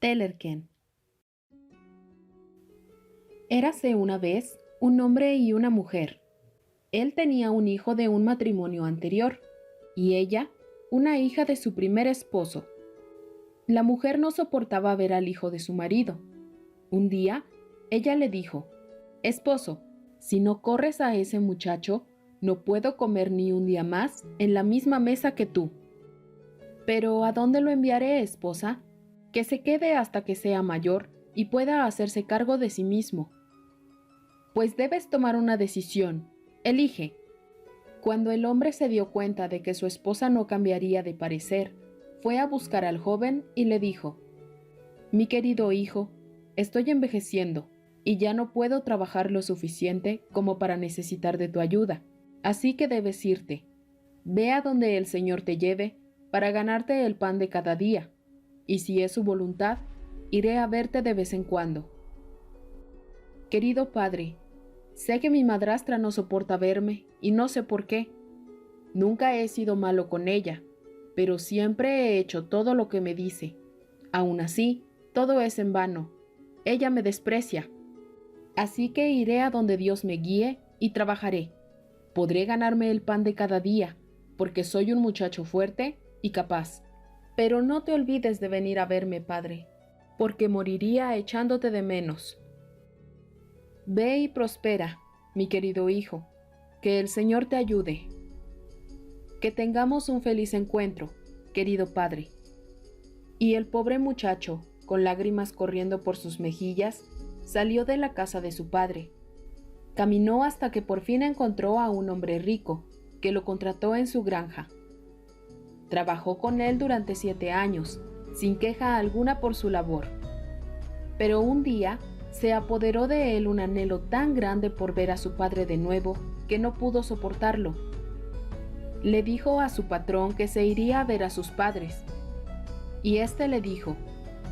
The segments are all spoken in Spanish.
Tellerken. Érase una vez un hombre y una mujer. Él tenía un hijo de un matrimonio anterior y ella una hija de su primer esposo. La mujer no soportaba ver al hijo de su marido. Un día, ella le dijo: «Esposo, si no corres a ese muchacho, no puedo comer ni un día más en la misma mesa que tú». «¿Pero a dónde lo enviaré, esposa? Que se quede hasta que sea mayor y pueda hacerse cargo de sí mismo». «Pues debes tomar una decisión. Elige». Cuando el hombre se dio cuenta de que su esposa no cambiaría de parecer, fue a buscar al joven y le dijo: «Mi querido hijo, estoy envejeciendo y ya no puedo trabajar lo suficiente como para necesitar de tu ayuda, así que debes irte. Ve a donde el Señor te lleve para ganarte el pan de cada día, y si es su voluntad, iré a verte de vez en cuando». «Querido padre, sé que mi madrastra no soporta verme y no sé por qué. Nunca he sido malo con ella, pero siempre he hecho todo lo que me dice. Aún así, todo es en vano. Ella me desprecia. Así que iré a donde Dios me guíe y trabajaré. Podré ganarme el pan de cada día, porque soy un muchacho fuerte y capaz. Pero no te olvides de venir a verme, padre, porque moriría echándote de menos». «Ve y prospera, mi querido hijo. Que el Señor te ayude. Que tengamos un feliz encuentro, querido padre». Y el pobre muchacho, con lágrimas corriendo por sus mejillas, salió de la casa de su padre. Caminó hasta que por fin encontró a un hombre rico, que lo contrató en su granja. Trabajó con él durante 7 años, sin queja alguna por su labor. Pero un día se apoderó de él un anhelo tan grande por ver a su padre de nuevo que no pudo soportarlo. Le dijo a su patrón que se iría a ver a sus padres. Y éste le dijo: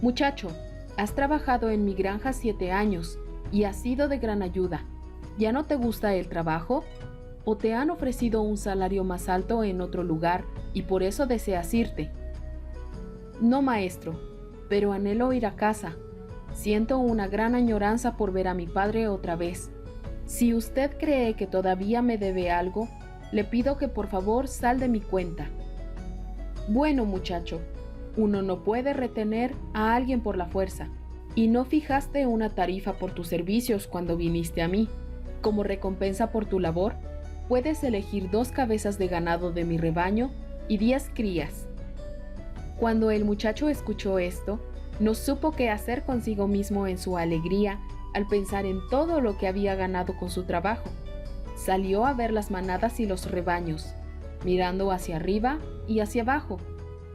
«Muchacho, has trabajado en mi granja 7 años y has sido de gran ayuda. ¿Ya no te gusta el trabajo? ¿O te han ofrecido un salario más alto en otro lugar y por eso deseas irte?» «No, maestro, pero anhelo ir a casa. Siento una gran añoranza por ver a mi padre otra vez. Si usted cree que todavía me debe algo, le pido que por favor sal de mi cuenta». «Bueno, muchacho, uno no puede retener a alguien por la fuerza, y no fijaste una tarifa por tus servicios cuando viniste a mí. Como recompensa por tu labor, puedes elegir 2 cabezas de ganado de mi rebaño y 10 crías». Cuando el muchacho escuchó esto, no supo qué hacer consigo mismo en su alegría al pensar en todo lo que había ganado con su trabajo. Salió a ver las manadas y los rebaños, mirando hacia arriba y hacia abajo,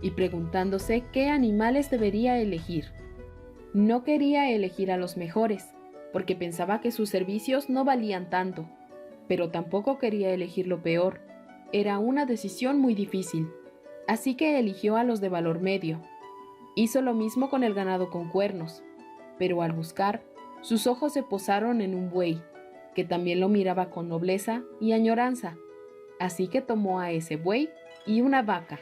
y preguntándose qué animales debería elegir. No quería elegir a los mejores, porque pensaba que sus servicios no valían tanto, pero tampoco quería elegir lo peor. Era una decisión muy difícil, así que eligió a los de valor medio. Hizo lo mismo con el ganado con cuernos, pero al buscar, sus ojos se posaron en un buey, que también lo miraba con nobleza y añoranza, así que tomó a ese buey y una vaca.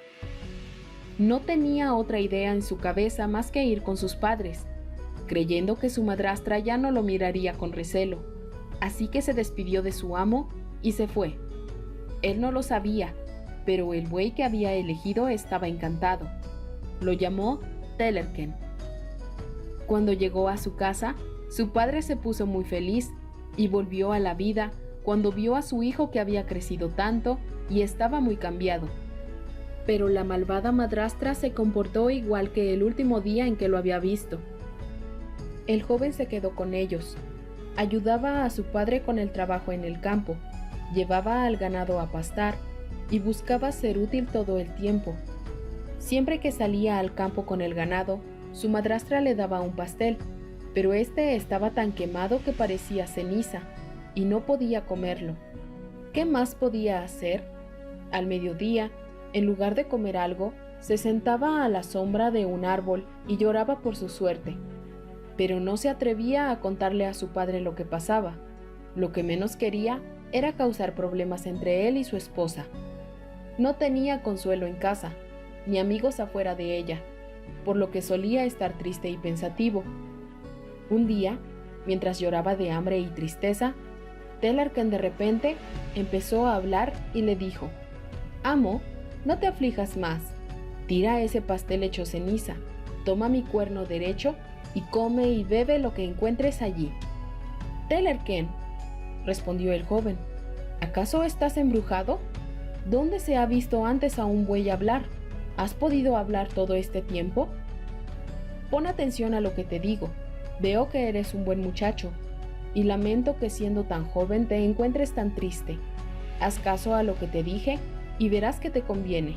No tenía otra idea en su cabeza más que ir con sus padres, creyendo que su madrastra ya no lo miraría con recelo, así que se despidió de su amo y se fue. Él no lo sabía, pero el buey que había elegido estaba encantado. Lo llamó Tellerken. Cuando llegó a su casa, su padre se puso muy feliz y volvió a la vida cuando vio a su hijo que había crecido tanto y estaba muy cambiado. Pero la malvada madrastra se comportó igual que el último día en que lo había visto. El joven se quedó con ellos, ayudaba a su padre con el trabajo en el campo, llevaba al ganado a pastar y buscaba ser útil todo el tiempo. Siempre que salía al campo con el ganado, su madrastra le daba un pastel, pero este estaba tan quemado que parecía ceniza, y no podía comerlo. ¿Qué más podía hacer? Al mediodía, en lugar de comer algo, se sentaba a la sombra de un árbol y lloraba por su suerte. Pero no se atrevía a contarle a su padre lo que pasaba. Lo que menos quería era causar problemas entre él y su esposa. No tenía consuelo en casa, ni amigos afuera de ella, por lo que solía estar triste y pensativo. Un día, mientras lloraba de hambre y tristeza, Telerken de repente empezó a hablar y le dijo: «Amo, no te aflijas más. Tira ese pastel hecho ceniza, toma mi cuerno derecho y come y bebe lo que encuentres allí». «Telerken», respondió el joven, «¿acaso estás embrujado? ¿Dónde se ha visto antes a un buey hablar? ¿Has podido hablar todo este tiempo? Pon atención a lo que te digo. Veo que eres un buen muchacho, y lamento que siendo tan joven te encuentres tan triste. Haz caso a lo que te dije y verás que te conviene».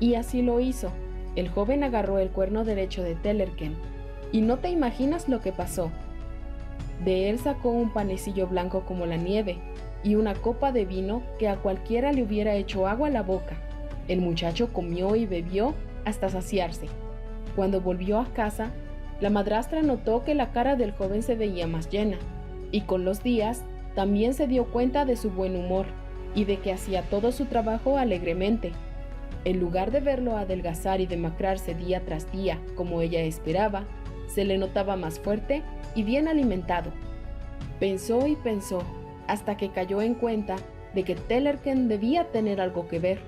Y así lo hizo. El joven agarró el cuerno derecho de Telerken, y no te imaginas lo que pasó. De él sacó un panecillo blanco como la nieve, y una copa de vino que a cualquiera le hubiera hecho agua a la boca. El muchacho comió y bebió hasta saciarse. Cuando volvió a casa, la madrastra notó que la cara del joven se veía más llena, y con los días también se dio cuenta de su buen humor y de que hacía todo su trabajo alegremente. En lugar de verlo adelgazar y demacrarse día tras día como ella esperaba, se le notaba más fuerte y bien alimentado. Pensó y pensó, hasta que cayó en cuenta de que Telerken debía tener algo que ver,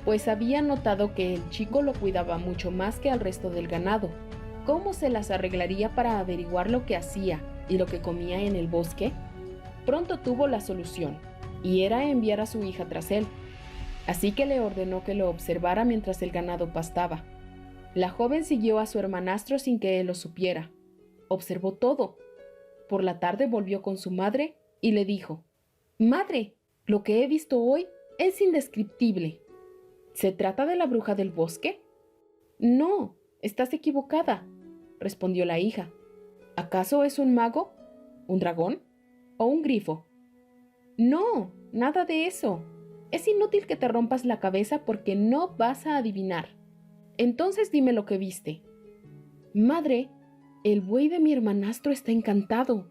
pues había notado que el chico lo cuidaba mucho más que al resto del ganado. ¿Cómo se las arreglaría para averiguar lo que hacía y lo que comía en el bosque? Pronto tuvo la solución, y era enviar a su hija tras él. Así que le ordenó que lo observara mientras el ganado pastaba. La joven siguió a su hermanastro sin que él lo supiera. Observó todo. Por la tarde volvió con su madre y le dijo: «Madre, lo que he visto hoy es indescriptible». «¿Se trata de la bruja del bosque?» «No, estás equivocada», respondió la hija. «¿Acaso es un mago? ¿Un dragón? ¿O un grifo?» «No, nada de eso. Es inútil que te rompas la cabeza porque no vas a adivinar. Entonces dime lo que viste». «Madre, el buey de mi hermanastro está encantado».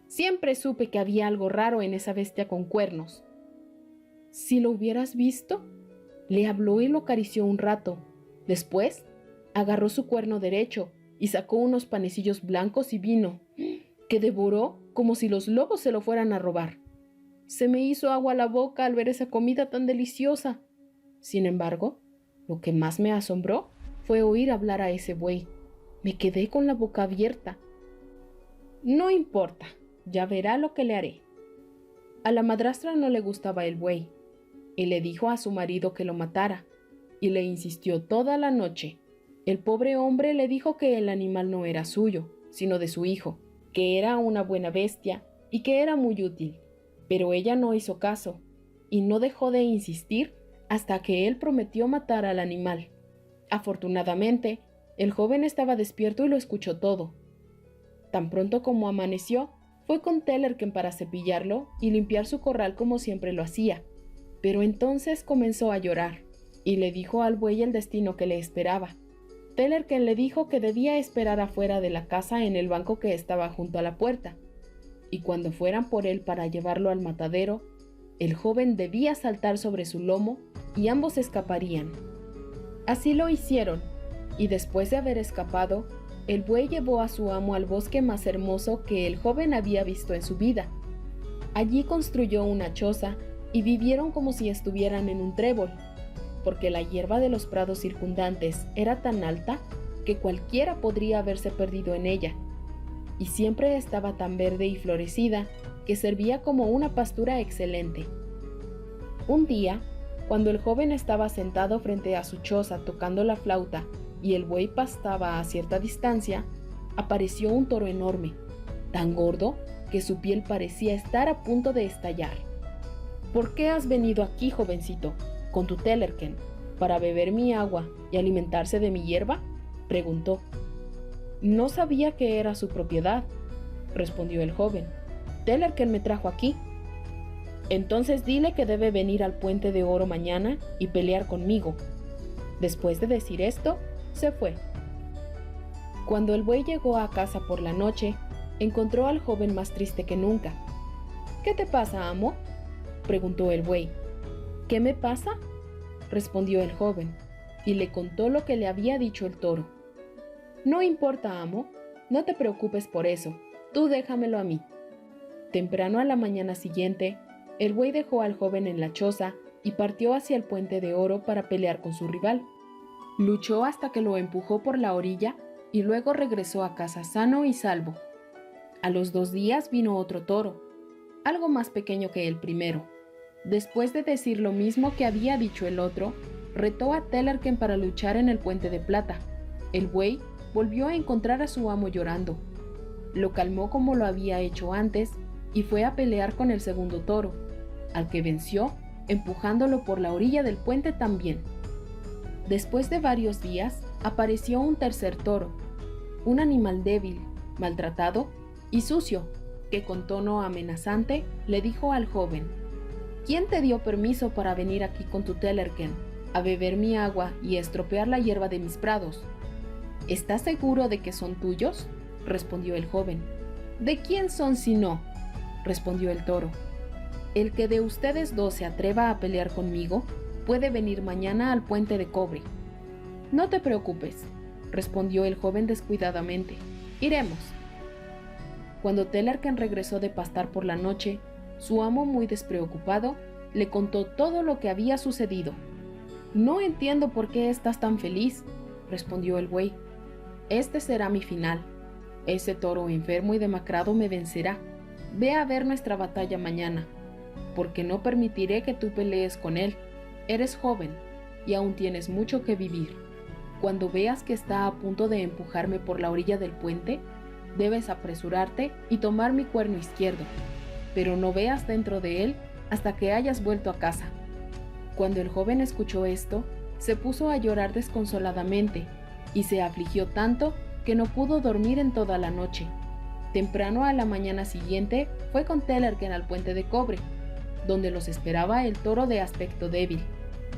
«Siempre supe que había algo raro en esa bestia con cuernos». «Si lo hubieras visto». Le habló y lo acarició un rato. Después, agarró su cuerno derecho y sacó unos panecillos blancos y vino, que devoró como si los lobos se lo fueran a robar. Se me hizo agua la boca al ver esa comida tan deliciosa. Sin embargo, lo que más me asombró fue oír hablar a ese buey. Me quedé con la boca abierta. «No importa, ya verá lo que le haré». A la madrastra no le gustaba el buey, y le dijo a su marido que lo matara, y le insistió toda la noche. El pobre hombre le dijo que el animal no era suyo, sino de su hijo, que era una buena bestia y que era muy útil. Pero ella no hizo caso, y no dejó de insistir hasta que él prometió matar al animal. Afortunadamente, el joven estaba despierto y lo escuchó todo. Tan pronto como amaneció, fue con Telerken para cepillarlo y limpiar su corral como siempre lo hacía. Pero entonces comenzó a llorar, y le dijo al buey el destino que le esperaba. Telerken le dijo que debía esperar afuera de la casa en el banco que estaba junto a la puerta, y cuando fueran por él para llevarlo al matadero, el joven debía saltar sobre su lomo y ambos escaparían. Así lo hicieron, y después de haber escapado, el buey llevó a su amo al bosque más hermoso que el joven había visto en su vida. Allí construyó una choza y vivieron como si estuvieran en un trébol, porque la hierba de los prados circundantes era tan alta que cualquiera podría haberse perdido en ella, y siempre estaba tan verde y florecida que servía como una pastura excelente. Un día, cuando el joven estaba sentado frente a su choza tocando la flauta y el buey pastaba a cierta distancia, apareció un toro enorme, tan gordo que su piel parecía estar a punto de estallar. «¿Por qué has venido aquí, jovencito, con tu Telerken, para beber mi agua y alimentarse de mi hierba?», preguntó. «No sabía que era su propiedad», respondió el joven. «Telerken me trajo aquí». «Entonces dile que debe venir al Puente de Oro mañana y pelear conmigo». Después de decir esto, se fue. Cuando el buey llegó a casa por la noche, encontró al joven más triste que nunca. «¿Qué te pasa, amo?», preguntó el buey. «¿Qué me pasa?», respondió el joven. y le contó lo que le había dicho el toro. «No importa, amo, no te preocupes por eso, tú déjamelo a mí». Temprano a la mañana siguiente, el buey dejó al joven en la choza y partió hacia el puente de oro para pelear con su rival. Luchó hasta que lo empujó por la orilla y luego regresó a casa sano y salvo. A los 2 días vino otro toro, algo más pequeño que el primero. Después de decir lo mismo que había dicho el otro, retó a Telerken para luchar en el puente de plata. El buey volvió a encontrar a su amo llorando. Lo calmó como lo había hecho antes y fue a pelear con el segundo toro, al que venció empujándolo por la orilla del puente también. Después de varios días, apareció un tercer toro, un animal débil, maltratado y sucio, que con tono amenazante le dijo al joven: «¿Quién te dio permiso para venir aquí con tu Telerken, a beber mi agua y estropear la hierba de mis prados?» «¿Estás seguro de que son tuyos?», respondió el joven. «¿De quién son si no?», respondió el toro. «El que de ustedes 2 se atreva a pelear conmigo puede venir mañana al puente de cobre». «No te preocupes», respondió el joven descuidadamente. «Iremos». Cuando Telerken regresó de pastar por la noche, su amo, muy despreocupado, le contó todo lo que había sucedido. «No entiendo por qué estás tan feliz», respondió el buey. «Este será mi final. Ese toro enfermo y demacrado me vencerá. Ve a ver nuestra batalla mañana, porque no permitiré que tú pelees con él. Eres joven y aún tienes mucho que vivir. Cuando veas que está a punto de empujarme por la orilla del puente, debes apresurarte y tomar mi cuerno izquierdo, pero no veas dentro de él hasta que hayas vuelto a casa». Cuando el joven escuchó esto, se puso a llorar desconsoladamente y se afligió tanto que no pudo dormir en toda la noche. Temprano a la mañana siguiente fue con Telerken al puente de cobre, donde los esperaba el toro de aspecto débil.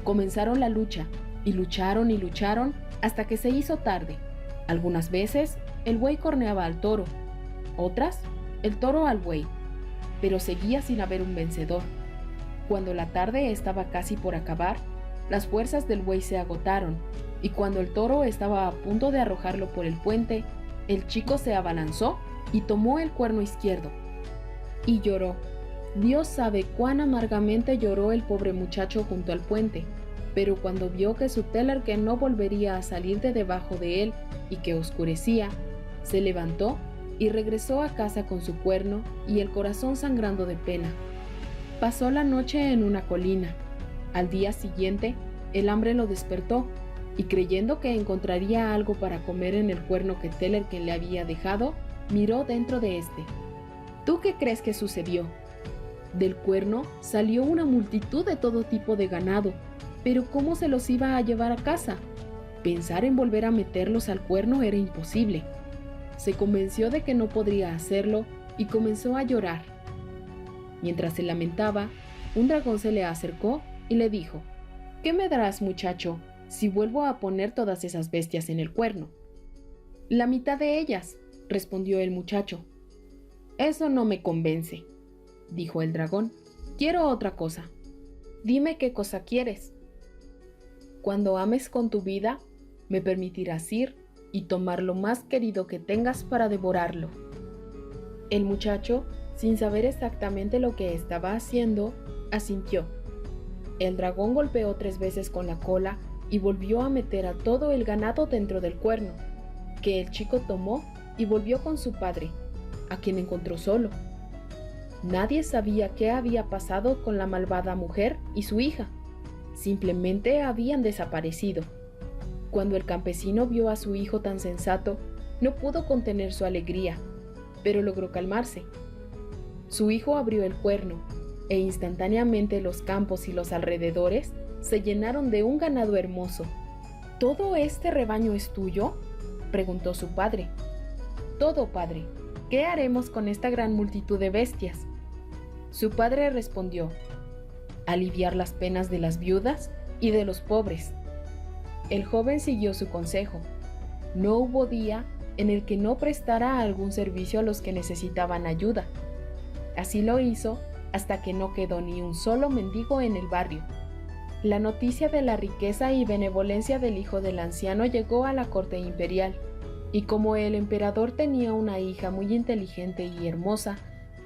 Comenzaron la lucha, y lucharon hasta que se hizo tarde. Algunas veces el buey corneaba al toro, otras el toro al buey, pero seguía sin haber un vencedor. Cuando la tarde estaba casi por acabar, las fuerzas del buey se agotaron, y cuando el toro estaba a punto de arrojarlo por el puente, el chico se abalanzó y tomó el cuerno izquierdo. Y lloró. Dios sabe cuán amargamente lloró el pobre muchacho junto al puente, pero cuando vio que su Telerken no volvería a salir de debajo de él y que oscurecía, se levantó y regresó a casa con su cuerno y el corazón sangrando de pena. Pasó la noche en una colina. Al día siguiente, el hambre lo despertó, y creyendo que encontraría algo para comer en el cuerno que Telerken le había dejado, miró dentro de este. ¿Tú qué crees que sucedió? Del cuerno salió una multitud de todo tipo de ganado, pero ¿cómo se los iba a llevar a casa? Pensar en volver a meterlos al cuerno era imposible. Se convenció de que no podría hacerlo y comenzó a llorar. Mientras se lamentaba, un dragón se le acercó y le dijo: «¿Qué me darás, muchacho, si vuelvo a poner todas esas bestias en el cuerno?» «La mitad de ellas», respondió el muchacho. «Eso no me convence», dijo el dragón. «Quiero otra cosa». «Dime qué cosa quieres». «Cuando ames con tu vida, me permitirás ir y tomar lo más querido que tengas para devorarlo». El muchacho, sin saber exactamente lo que estaba haciendo, asintió. El dragón golpeó 3 veces con la cola y volvió a meter a todo el ganado dentro del cuerno, que el chico tomó y volvió con su padre, a quien encontró solo. Nadie sabía qué había pasado con la malvada mujer y su hija. Simplemente habían desaparecido. Cuando el campesino vio a su hijo tan sensato, no pudo contener su alegría, pero logró calmarse. Su hijo abrió el cuerno, e instantáneamente los campos y los alrededores se llenaron de un ganado hermoso. «¿Todo este rebaño es tuyo?», preguntó su padre. «Todo, padre. ¿Qué haremos con esta gran multitud de bestias?». Su padre respondió: «Aliviar las penas de las viudas y de los pobres». El joven siguió su consejo. No hubo día en el que no prestara algún servicio a los que necesitaban ayuda. Así lo hizo hasta que no quedó ni un solo mendigo en el barrio. La noticia de la riqueza y benevolencia del hijo del anciano llegó a la corte imperial, y como el emperador tenía una hija muy inteligente y hermosa,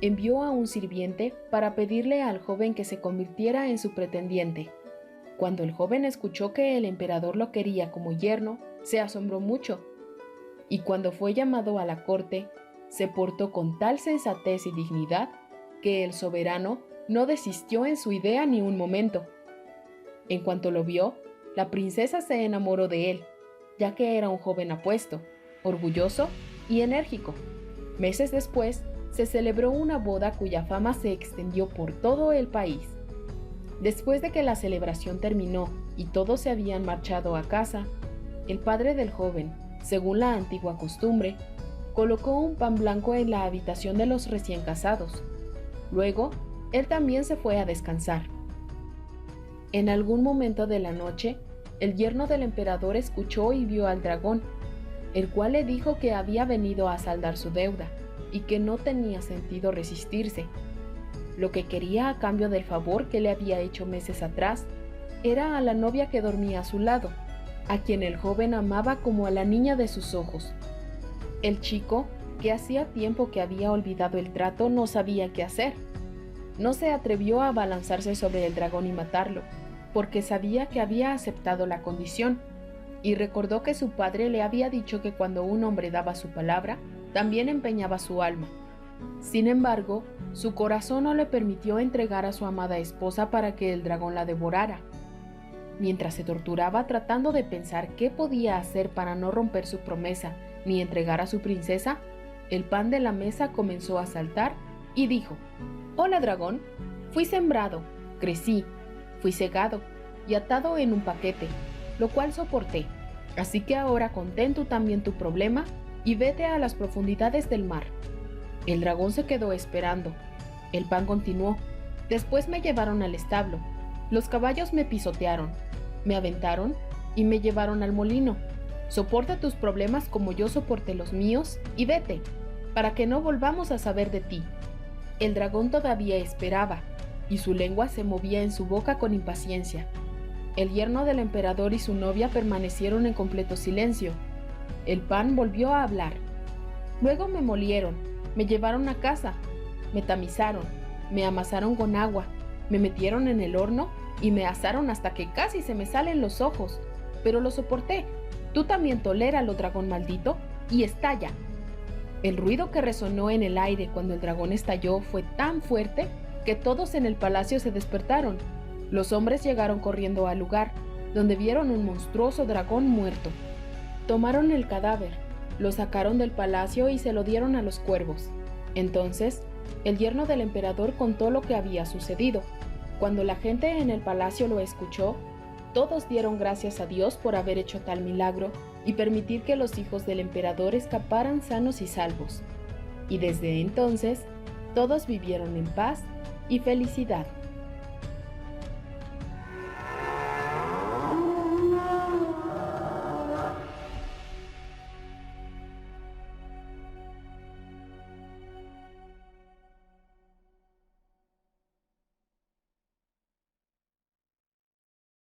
envió a un sirviente para pedirle al joven que se convirtiera en su pretendiente. Cuando el joven escuchó que el emperador lo quería como yerno, se asombró mucho, y cuando fue llamado a la corte, se portó con tal sensatez y dignidad que el soberano no desistió en su idea ni un momento. En cuanto lo vio, la princesa se enamoró de él, ya que era un joven apuesto, orgulloso y enérgico. Meses después, se celebró una boda cuya fama se extendió por todo el país. Después de que la celebración terminó y todos se habían marchado a casa, el padre del joven, según la antigua costumbre, colocó un pan blanco en la habitación de los recién casados. Luego, él también se fue a descansar. En algún momento de la noche, el yerno del emperador escuchó y vio al dragón, el cual le dijo que había venido a saldar su deuda y que no tenía sentido resistirse. Lo que quería a cambio del favor que le había hecho meses atrás era a la novia que dormía a su lado, a quien el joven amaba como a la niña de sus ojos. El chico, que hacía tiempo que había olvidado el trato, no sabía qué hacer. No se atrevió a abalanzarse sobre el dragón y matarlo, porque sabía que había aceptado la condición, y recordó que su padre le había dicho que cuando un hombre daba su palabra, también empeñaba su alma. Sin embargo, su corazón no le permitió entregar a su amada esposa para que el dragón la devorara. Mientras se torturaba tratando de pensar qué podía hacer para no romper su promesa ni entregar a su princesa, el pan de la mesa comenzó a saltar y dijo: «Hola, dragón, fui sembrado, crecí, fui cegado y atado en un paquete, lo cual soporté. Así que ahora contén tú también tu problema y vete a las profundidades del mar». El dragón se quedó esperando. El pan continuó. Después me llevaron al establo. Los caballos me pisotearon, me aventaron y me llevaron al molino. Soporta tus problemas como yo soporté los míos y vete, para que no volvamos a saber de ti. El dragón todavía esperaba, y su lengua se movía en su boca con impaciencia. El yerno del emperador y su novia permanecieron en completo silencio. El pan volvió a hablar. Luego me molieron, me llevaron a casa, me tamizaron, me amasaron con agua, me metieron en el horno y me asaron hasta que casi se me salen los ojos. Pero lo soporté. Tú también toléralo, dragón maldito, y estalla. El ruido que resonó en el aire cuando el dragón estalló fue tan fuerte que todos en el palacio se despertaron. Los hombres llegaron corriendo al lugar, donde vieron un monstruoso dragón muerto. Tomaron el cadáver, lo sacaron del palacio y se lo dieron a los cuervos. Entonces, el yerno del emperador contó lo que había sucedido. Cuando la gente en el palacio lo escuchó, todos dieron gracias a Dios por haber hecho tal milagro y permitir que los hijos del emperador escaparan sanos y salvos. Y desde entonces, todos vivieron en paz y felicidad.